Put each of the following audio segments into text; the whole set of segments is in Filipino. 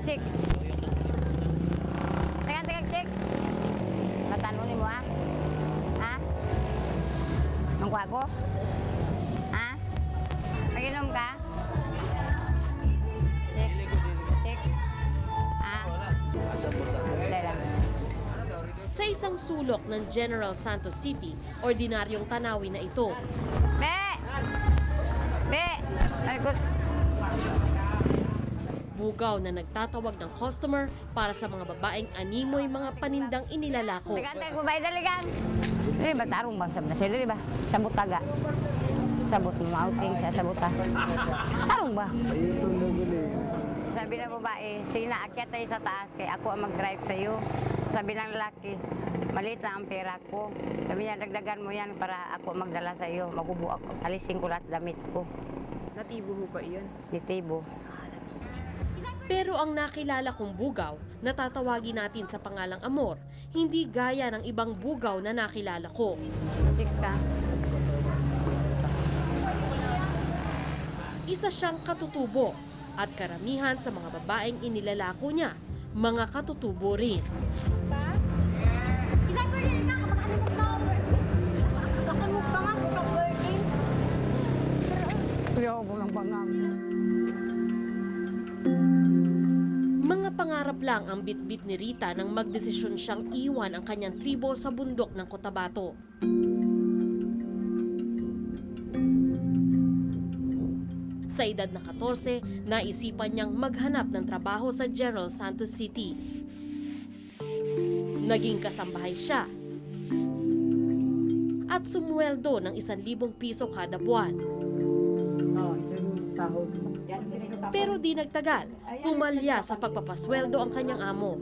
chicks. Tagang chicks. Tatanong ni mo ha? Ha? Mangkuha ko? Ha? Mag-inom ka? Chicks. Chicks. Ha? Dahil lang. Sa isang sulok ng General Santos City, ordinaryong tanawin na ito. Be! Be! Ay, good. Bugaw na nagtatawag ng customer para sa mga babaeng animoy mga panindang inilalako. Tagantay ko ba daligan? Eh, ba tarong bang sabna sila, di ba? Sabot taga. Sabot mo, outing siya, sabota. Tarong ba? Sabi ng babae, sina akyat tayo sa taas, kaya ako ang mag-drive sa'yo. Sabi ng lalaki, maliit lang ang pera ko. Sabi niya, dagdagan mo yan para ako magdala sa'yo. Makubo ako, alisin ko lahat damit ko. Natibo ho ba iyon? Ditibo. Pero ang nakilala kong bugaw na tatawagin natin sa pangalang Amor, hindi gaya ng ibang bugaw na nakilala ko. Chicks ka? Isa siyang katutubo at karamihan sa mga babaeng inilalako niya, mga katutubo rin. Mga pangarap lang ang bitbit ni Rita nang magdesisyon siyang iwan ang kanyang tribo sa bundok ng Cotabato. Sa edad na 14, naisipan niyang maghanap ng trabaho sa General Santos City. Naging kasambahay siya at sumweldo ng 1,000 piso kada buwan. Pero di nagtagal, pumalya sa pagpapasweldo ang kanyang amo.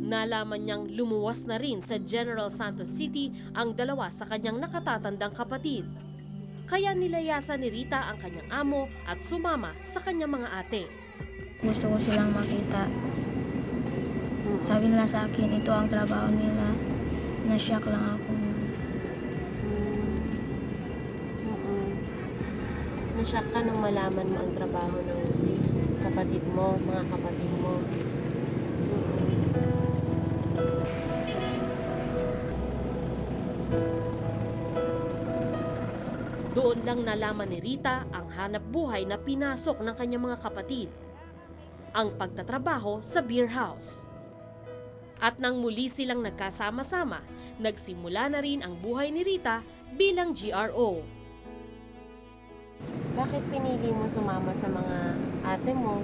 Nalaman niyang lumuwas na rin sa General Santos City ang dalawa sa kanyang nakatatandang kapatid. Kaya nilayasan ni Rita ang kanyang amo at sumama sa kanyang mga ate. Gusto ko silang makita. Sabi nila sa akin, ito ang trabaho nila. Na-shock lang ako. Nashock ka nang malaman mo ang trabaho ng kapatid mo, mga kapatid mo. Doon lang nalaman ni Rita ang hanap buhay na pinasok ng kanyang mga kapatid. Ang pagtatrabaho sa beer house. At nang muli silang nagkasama-sama, nagsimula na rin ang buhay ni Rita bilang GRO. Bakit pinili mo sumama sa mga ate mo?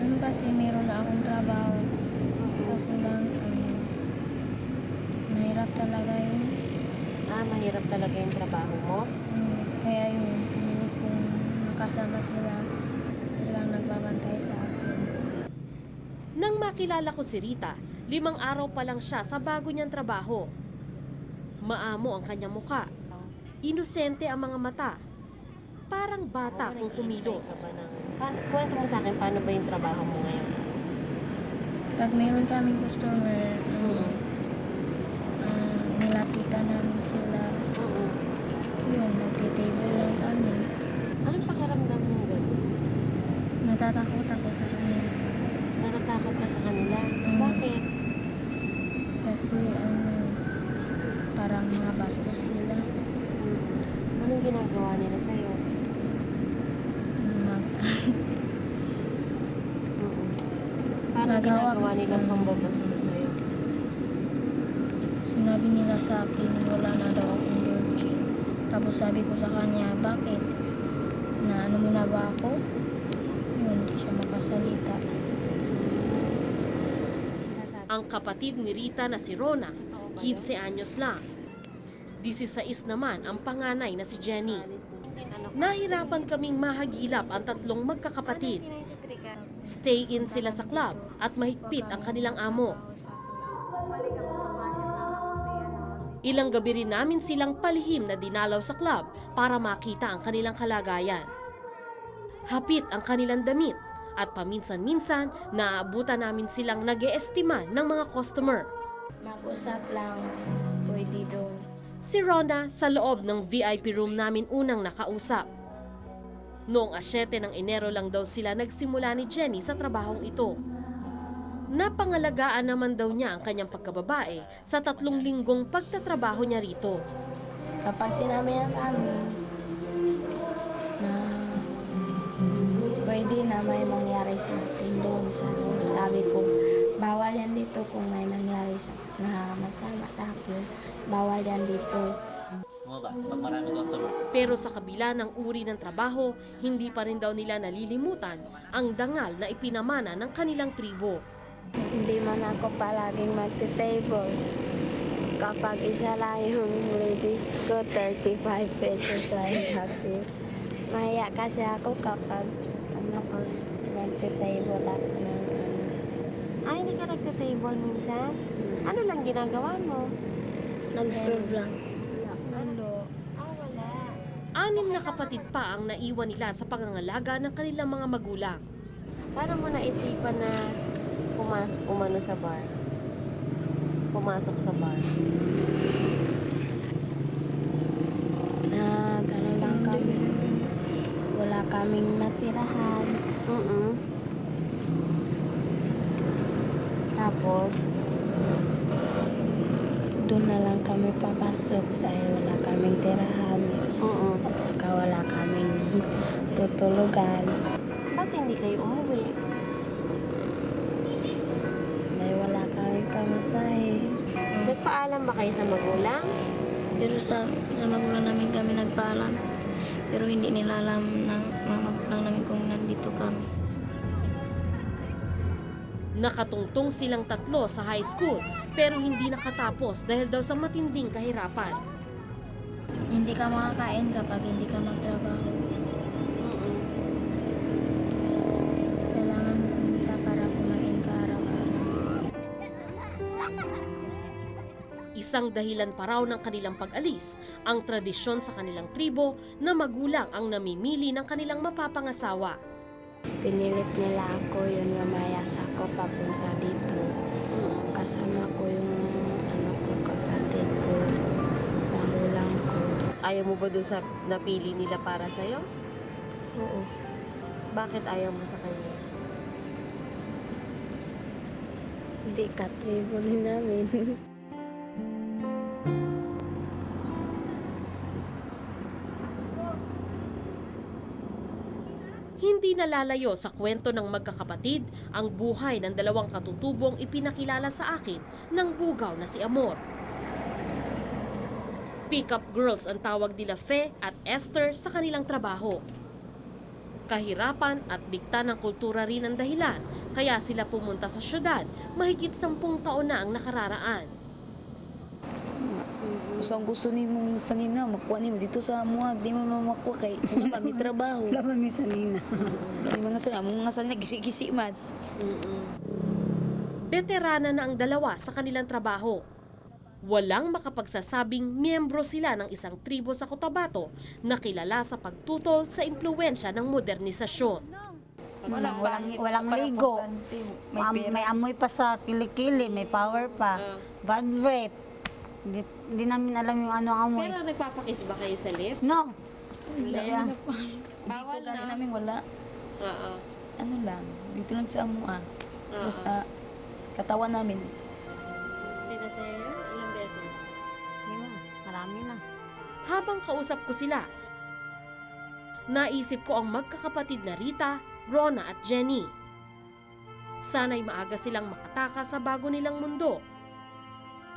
Ano kasi meron na akong trabaho. Kaso lang, nahirap talaga yun. Mahirap talaga yung trabaho mo? Kaya yun, pinilit kong makasama sila. Silang nagbabantay sa akin. Nang makilala ko si Rita, 5 araw pa lang siya sa bago niyang trabaho. Maamo ang kanyang muka. Inosente ang mga mata. Parang bata kung kumilos. Kwento mo sa akin, paano ba yung trabaho mo ngayon? Pag meron kaming customer, nilapitan namin sila. Yun, nagtitable lang kami. Anong pakiramdam mo gano'n? Natatakot ako sa kanila. Natatakot ka sa kanila? Bakit? Kasi parang mga bastos sila. Anong ginagawa nila sa'yo? Paano ginagawa nilang pambabasta sa'yo? Sinabi nila sa akin, wala na daw akong virgin. Tapos sabi ko sa kanya, bakit? Na ano mo na ba ako? Yun, hindi siya makasalita. Ang kapatid ni Rita na si Rona, 15 anyos lang. 16 naman ang panganay na si Jenny. Nahirapan kaming mahagilap ang tatlong magkakapatid. Stay in sila sa club at mahigpit ang kanilang amo. Ilang gabi rin namin silang palihim na dinalaw sa club para makita ang kanilang kalagayan. Hapit ang kanilang damit at paminsan-minsan naaabutan namin silang nag-eestima ng mga customer. Mag-usap lang, pwede doon. Si Rona sa loob ng VIP room namin unang nakausap. Noong 7 ng Enero lang daw sila nagsimula ni Jenny sa trabahong ito. Napangalagaan naman daw niya ang kanyang pagkababae sa 3 linggong pagtatrabaho niya rito. Kapag sinabi niya sa amin na pwede na may mangyari sa atin doon sa loob, sabi ko, bawal yan dito kung may nangyari na masama sa akin. Bawal yan dito. Pero sa kabila ng uri ng trabaho, hindi pa rin daw nila nalilimutan ang dangal na ipinamana ng kanilang tribo. Hindi man ako palaging magte-table. Kapag isa lang yung ladies ko, 35 pesos lang happy. Mahiya kasi ako kapag pag magte-table ako ng Ay, hindi ka nagte-table minsan? Ano lang ginagawa mo? nag-serve lang. Ano? Ah, wala. 6 na kapatid pa ang naiwan nila sa pangangalaga ng kanilang mga magulang. Paano mo naisipan na umano sa bar? Pumasok sa bar? Ano lang kami. Wala kaming matirahan. Tapos, doon na lang kami papasok dahil wala kaming tirahan. At saka wala kaming tutulugan. Ba't hindi kayo umuwi? Dahil wala kaming pamasahe. Nagpaalam ba kayo sa magulang? Pero sa magulang namin kami nagpaalam. Pero hindi nila alam ng mga magulang namin kung nandito kami. Nakatungtong silang 3 sa high school pero hindi nakatapos dahil daw sa matinding kahirapan. Hindi ka makakain kapag hindi ka magtrabaho. Kailangan mo kumita para kumain ka araw-araw. Isang dahilan pa raw ng kanilang pag-alis, ang tradisyon sa kanilang tribo na magulang ang namimili ng kanilang mapapangasawa. Pinilit nila ako, yun lumayas ako papunta dito. Kasama ko yung kapatid ko, magulang ko. Ayaw mo ba dun sa napili nila para sa'yo? Oo. Bakit ayaw mo sa kanya? Hindi ka-tribal namin. Hindi nalalayo sa kwento ng magkakapatid ang buhay ng 2 katutubong ipinakilala sa akin ng bugaw na si Amor. Pick-up girls ang tawag nila Fe at Esther sa kanilang trabaho. Kahirapan at dikta ng kultura rin ang dahilan, kaya sila pumunta sa syudad mahigit 10 taon na ang nakararaan. Kung gusto ni mong sanina, makuha ni mo dito sa muag, di mo makuha kay wala may trabaho. Wala may sanina. Wala mga sanina, gisi-gisi man. Veterana na ang 2 sa kanilang trabaho. Walang makapagsasabing miyembro sila ng isang tribo sa Cotabato na kilala sa pagtutol sa impluwensya ng modernisasyon. Walang ligo. May amoy pa sa kilikili, may power pa. Bad breath. Hindi namin alam yung ano ang amoy. Pero nagpapakiss ba kayo sa lips? No. Dito gani namin wala. Oo. Ano lang, dito lang sa amua. Pero sa katawan namin. Pinasaya? Ilang beses? Marami na. Habang kausap ko sila, naisip ko ang magkakapatid na Rita, Rona at Jenny. Sana'y maaga silang makatakas sa bago nilang mundo.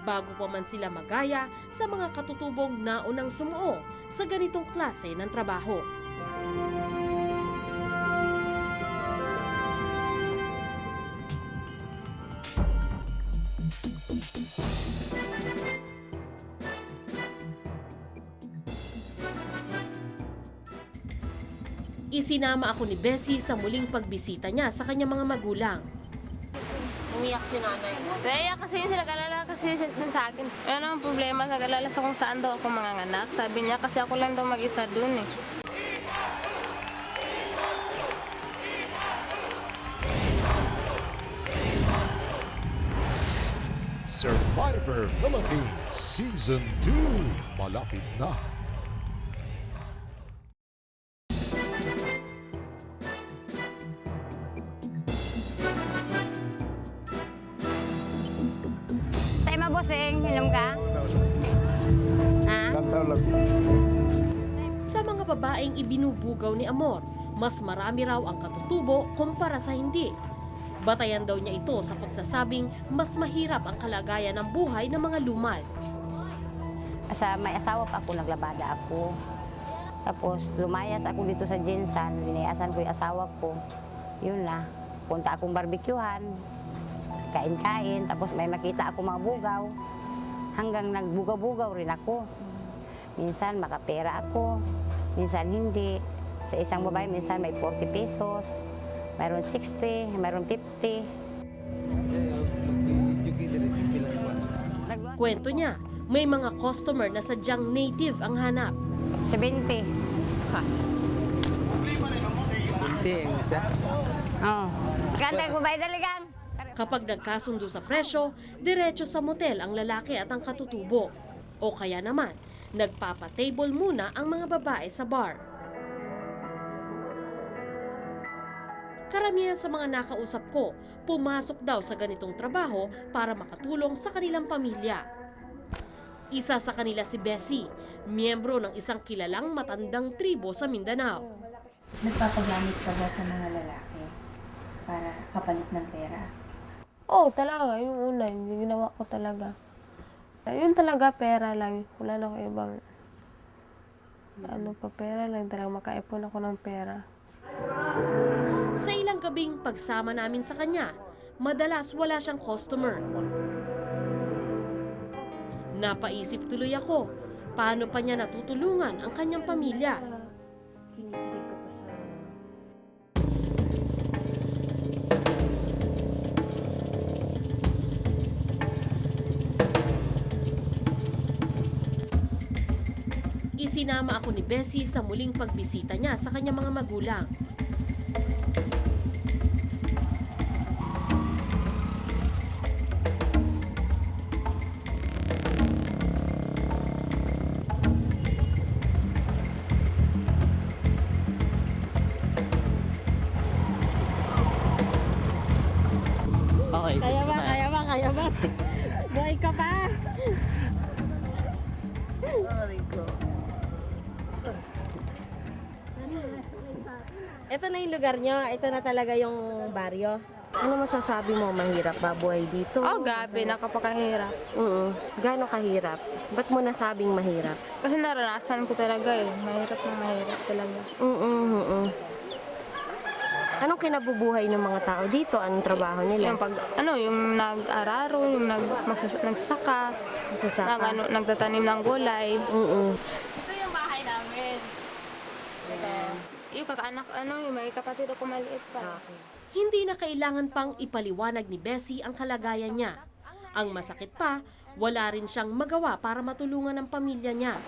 Bago pa man sila magaya sa mga katutubong naunang sumuo sa ganitong klase ng trabaho. Isinama ako ni Bessie sa muling pagbisita niya sa kanyang mga magulang. Umiyak si nanay. Naiyak kasi yun, nag-alala kasi siya sa akin. Ano ang problema, nag-alala sa kung saan daw ako manganganak. Sabi niya kasi ako lang daw mag-isa dun eh. Survivor Philippines Season 2 malapit na. Uminom ka? Ha? Sa mga babaeng ibinubugaw ni Amor, mas marami raw ang katutubo kumpara sa hindi. Batayan daw niya ito sa pagsasabing mas mahirap ang kalagayan ng buhay ng mga lumal. Sa may asawa pa ako, naglabada ako. Tapos lumayas ako dito sa Jinsan, linayasan ko yung asawa ko. Yun na, punta akong barbecuehan, kain-kain, tapos may makita ako mga bugaw. Hanggang nagbugaw-bugaw rin ako. Minsan makapera ako, minsan hindi. Sa isang babae, minsan may 40 pesos, mayroon 60, mayroon 50. Kwento niya, may mga customer na sadyang native ang hanap. 70. Kunti ang isa. Oo. Kantay ko ba daligang? Kapag nagkasundo sa presyo, diretso sa motel ang lalaki at ang katutubo. O kaya naman, nagpapa-table muna ang mga babae sa bar. Karamihan sa mga nakausap ko, pumasok daw sa ganitong trabaho para makatulong sa kanilang pamilya. Isa sa kanila si Bessie, miyembro ng isang kilalang matandang tribo sa Mindanao. Nagpapagamit ka ba sa mga lalaki para kapalit ng pera? Oo, talaga. Yung una, yung ginawa ko talaga. Yun talaga, pera lang. Wala na ako ibang pera lang. Talaga makaipon ako ng pera. Sa ilang gabing pagsama namin sa kanya, madalas wala siyang customer. Napaisip tuloy ako, paano pa niya natutulungan ang kanyang pamilya? Kinikilig ko po sa... Isinama ako ni Bessie sa muling pagbisita niya sa kanyang mga magulang. Okay. Kaya ba? Buhay ka pa! Ito na yung lugar nyo, ito na talaga yung baryo. Ano masasabi mo, mahirap ba buhay dito? Oh, grabe, nakapakahirap. Gaano kahirap? Ba't mo nasabing mahirap? Kasi naranasan ko talaga eh. Mahirap na mahirap talaga. Anong kinabubuhay ng mga tao dito? Anong trabaho nila? Yung nag-araro, yung nagsaka, nagtatanim ng gulay. Ito yung bahay namin. Yung kakaanak, yung may kapatid ako maliit pa. Hindi na kailangan pang ipaliwanag ni Bessie ang kalagayan niya. Ang masakit pa, wala rin siyang magawa para matulungan ang pamilya niya.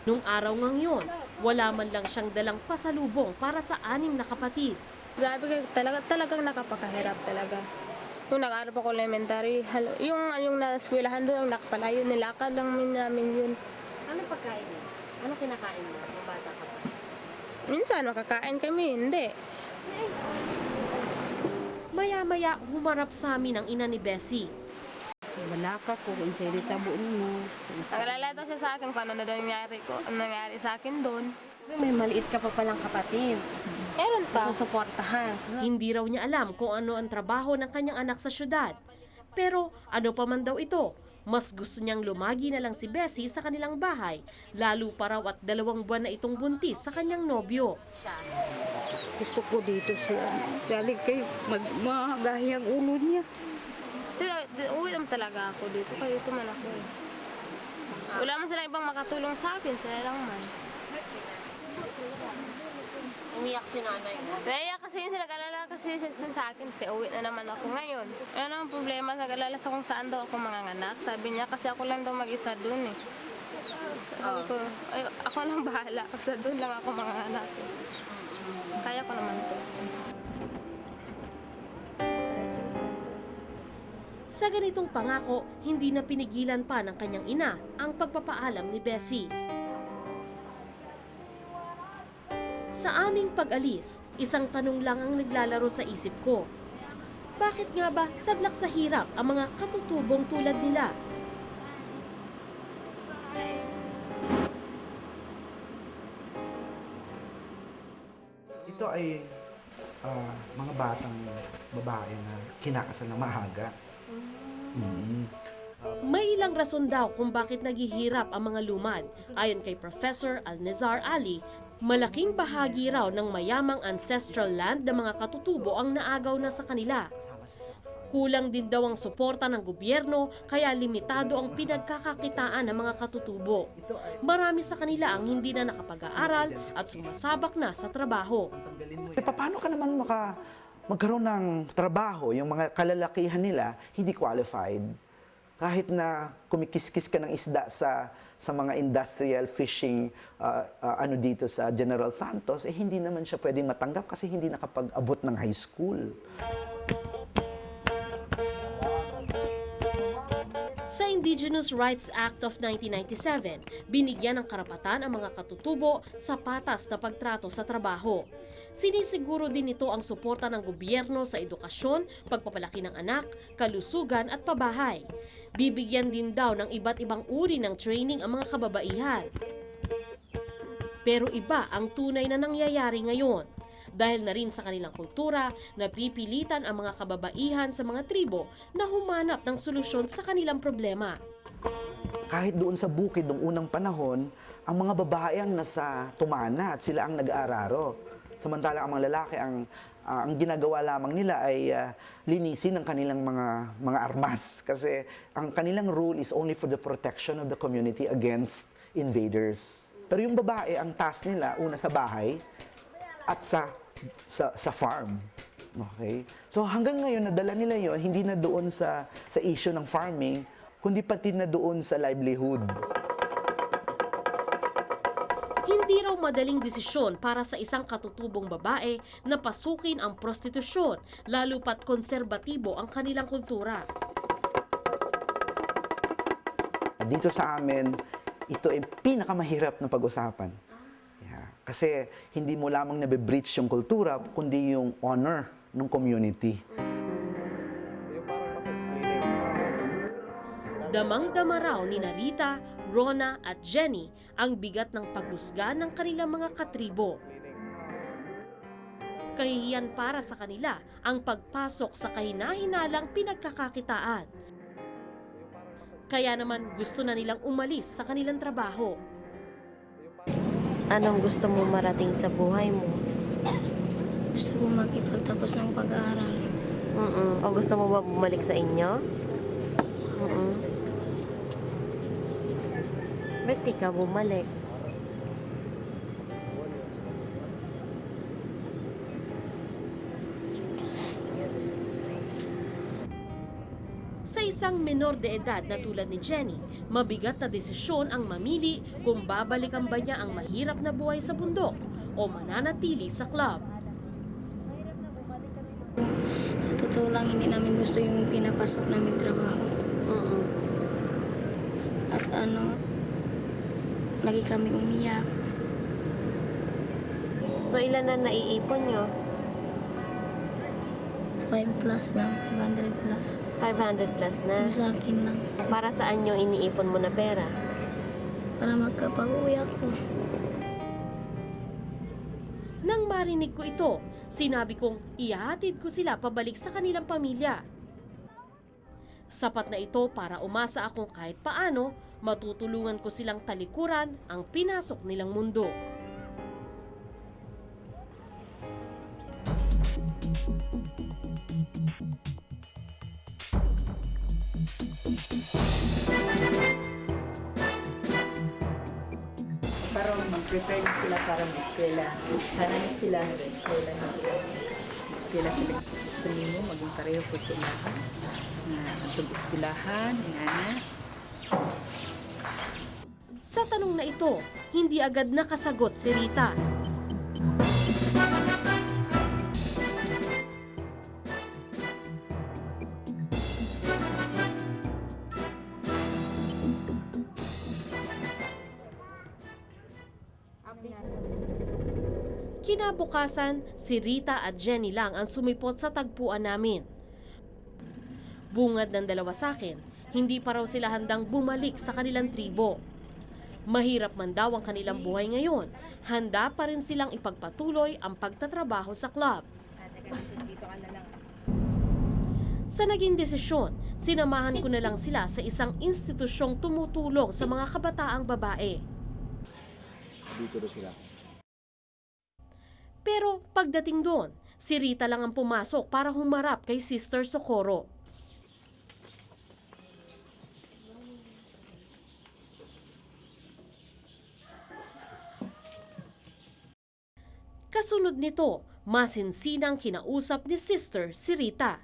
Nung araw ngang yun, wala man lang siyang dalang pasalubong para sa 6 na kapatid. Grabe, talagang nakapakahirap talaga. Nung nag-aaral ako elementary, yung na-eskwelahan doon, yung nakapalayo, nilakad lang namin yun. Ano pagkain mo? Ano kinakain mo? Yung bata ka pa? Minsan, makakain kami, hindi. Maya-maya, humarap sa amin ang ina ni Bessie. Wala ka ko, kung sa'yo tabo mo. Nagalala daw siya sa akin kung ano na daw nangyari sa akin doon. May maliit ka pa palang kapatid. Meron pa. Susuportahan. Hindi raw niya alam kung ano ang trabaho ng kanyang anak sa syudad. Pero ano pa man daw ito, mas gusto niyang lumagi na lang si Bessie sa kanilang bahay, lalo pa raw at 2 buwan na itong buntis sa kanyang nobyo. Gusto ko dito siya. Dali kayo, magahi ang ulo niya. Uwi naman talaga ako dito. Kaya ito man ako eh. Wala man sila ibang makatulong sa akin. Sila lang man. Umiyak si nanay mo. Naiyak kasi yun sila nag-alala kasi sa akin. Kasi uwi na naman ako ngayon. Ano ang problema? Nag-alala sa kung saan daw ako manganganak. Sabi niya kasi ako lang daw mag-isa dun eh. Sabi ko, ako lang bahala. Kasi dun lang ako manganganak. Kaya ko naman to. Sa ganitong pangako, hindi na pinigilan pa ng kanyang ina ang pagpapaalam ni Bessie. Sa aming pag-alis, isang tanong lang ang naglalaro sa isip ko. Bakit nga ba sadlak sa hirap ang mga katutubong tulad nila? Ito ay mga batang babae na kinakasal na maaga. May ilang rason daw kung bakit naghihirap ang mga lumad. Ayon kay Professor Alnezar Ali, malaking bahagi raw ng mayamang ancestral land ng mga katutubo ang naagaw na sa kanila. Kulang din daw ang suporta ng gobyerno kaya limitado ang pinagkakakitaan ng mga katutubo. Marami sa kanila ang hindi na nakapag-aaral at sumasabak na sa trabaho. Paano ka naman magkaroon ng trabaho, yung mga kalalakihan nila hindi qualified? Kahit na kumikiskis ka ng isda sa mga industrial fishing dito sa General Santos, hindi naman siya pwedeng matanggap kasi hindi nakapag-abot ng high school. Sa Indigenous Rights Act of 1997, binigyan ng karapatan ang mga katutubo sa patas na pagtrato sa trabaho. Sinisiguro din ito ang suporta ng gobyerno sa edukasyon, pagpapalaki ng anak, kalusugan at pabahay. Bibigyan din daw ng iba't ibang uri ng training ang mga kababaihan. Pero iba ang tunay na nangyayari ngayon. Dahil na rin sa kanilang kultura, napipilitan ang mga kababaihan sa mga tribo na humanap ng solusyon sa kanilang problema. Kahit doon sa bukid noong unang panahon, ang mga babae ang nasa tumana at sila ang nag-aararo. Samantalang ang mga lalaki, ang ginagawa lamang nila ay linisin ang kanilang mga armas. Kasi ang kanilang rule is only for the protection of the community against invaders. Pero yung babae, ang task nila, una sa bahay at sa farm. Okay? So hanggang ngayon, nadala nila yon hindi na doon sa issue ng farming, kundi pati na doon sa livelihood. Hindi raw madaling desisyon para sa isang katutubong babae na pasukin ang prostitusyon, lalo pat konserbatibo ang kanilang kultura. Dito sa amin, ito ay pinakamahirap na pag-usapan. Yeah. Kasi hindi mo lamang nabe-breach yung kultura, kundi yung honor ng community. Damang-dama raw ni Rita, Rona at Jenny ang bigat ng paghusga ng kanilang mga katribo. Kahihiyan para sa kanila ang pagpasok sa kahina-hinalang pinagkakakitaan. Kaya naman gusto na nilang umalis sa kanilang trabaho. Anong gusto mo marating sa buhay mo? Gusto ko makipagtapos ng pag-aaral. O gusto mo ba bumalik sa inyo? Ba't di ka bumalik? Sa isang menor de edad na tulad ni Jenny, mabigat na desisyon ang mamili kung babalikan ba niya ang mahirap na buhay sa bundok o mananatili sa club. Sa totoo lang, hindi namin gusto yung pinapasok namin trabaho. At lagi kami umiyak. So ilan na naiipon nyo? 5 plus lang, 500 plus. 500 plus na? Yung sa akin lang. Para saan yung iniipon mo na pera? Para magkapag-uwi ako. Nang marinig ko ito, sinabi kong ihahatid ko sila pabalik sa kanilang pamilya. Sapat na ito para umasa akong kahit paano matutulungan ko silang talikuran ang pinasok nilang mundo. Parang mag-prepare na sila para mag-eskwela. Para na sila, mag-eskwela na sila. Eskwela sila. Gusto nimo maging pareho po sila. Na itong eskwelahan, ingana. Sa tanong na ito, hindi agad nakasagot si Rita. Kinabukasan, si Rita at Jenny lang ang sumipot sa tagpuan namin. Bungad ng dalawa sa akin, hindi pa raw sila handang bumalik sa kanilang tribo. Mahirap man daw ang kanilang buhay ngayon, handa pa rin silang ipagpatuloy ang pagtatrabaho sa club. Sa naging desisyon, sinamahan ko na lang sila sa isang institusyong tumutulong sa mga kabataang babae. Dito na sila. Pero pagdating doon, si Rita lang ang pumasok para humarap kay Sister Socorro. Kasunod nito, masinsinang kinausap ni Sister si Rita.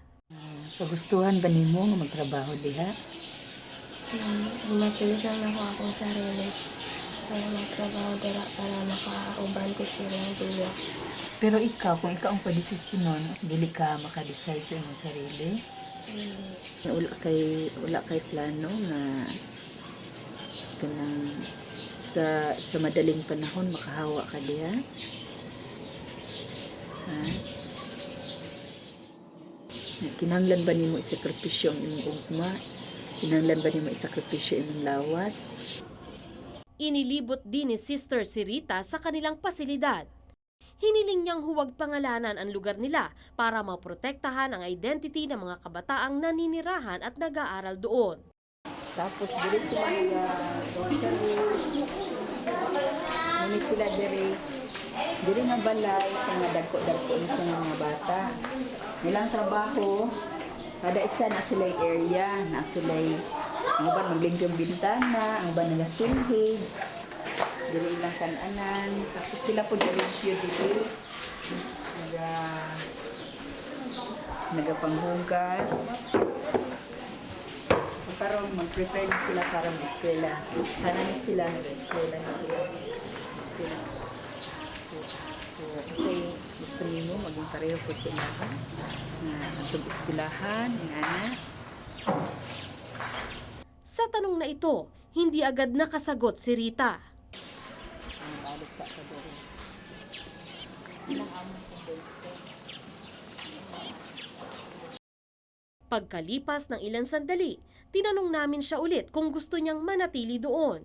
Pagustuhan ba nimo nga magtrabaho diha? Napilitan ako akong sarili para magtrabaho dira para makauban ko silang duwa. Pero ikaw, kung ikaw ang padesisyonon, dili ka maka-decide sa imong sarili? Wala kay plano nga kanang sa madaling panahon makahawa ka diha? Kinahanglan ba nimo isakripisyo ang imong ugma? Kinahanglan ba nimo isakripisyo imong lawas? Inilibot din ni Sister si Rita sa kanilang pasilidad. Hiniling niyang huwag pangalanan ang lugar nila para maprotektahan ang identity ng mga kabataang naninirahan at nag-aaral doon. Tapos dili sila grocery. Muni sila diri nga balay sa mga dagko-dagko ni sa mga bata. Nilang trabaho, kada isa na sila area, na sila ang uban maglingkong bintana, ang uban nila silhig, dili ilang kananan, tapos sila po diri dito nagapanghugas. So parang mag-prepare na sila para mag-eskwela. Hanan sila nag-eskwela na sila. Eskwela. So say gusto nimo maging pareho po sila na atong eskwelahan ana. Sa tanong na ito, hindi agad nakasagot si Rita. Pagkalipas ng ilang sandali, tinanong namin siya ulit kung gusto niyang manatili doon.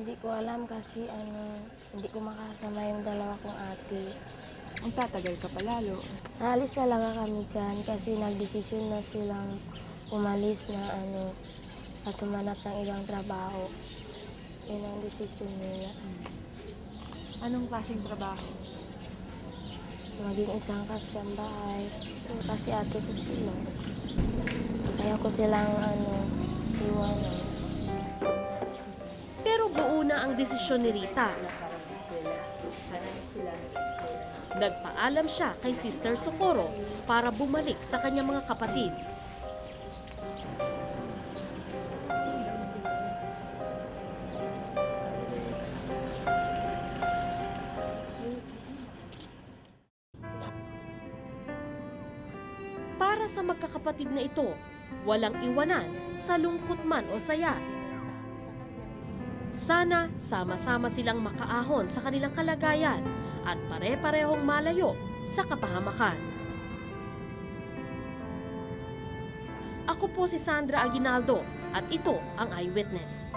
Hindi ko alam kasi hindi ko makasama yung dalawa kong ate. Ang tatagal ka palalo. Alis talaga kami dyan kasi nagdesisyon na silang umalis na at humanap ng ibang trabaho. Yun ang desisyon nila. Anong klaseng trabaho? Maging isang kasambahay. Kasi ate ko sila. Ayaw ko silang iwanan. Pero buo na ang desisyon ni Rita. Nagpaalam siya kay Sister Socorro para bumalik sa kanyang mga kapatid. Para sa magkakapatid na ito, walang iwanan sa lungkot man o saya. Sana sama-sama silang makaahon sa kanilang kalagayan at pare-parehong malayo sa kapahamakan. Ako po si Sandra Aguinaldo at ito ang Eyewitness.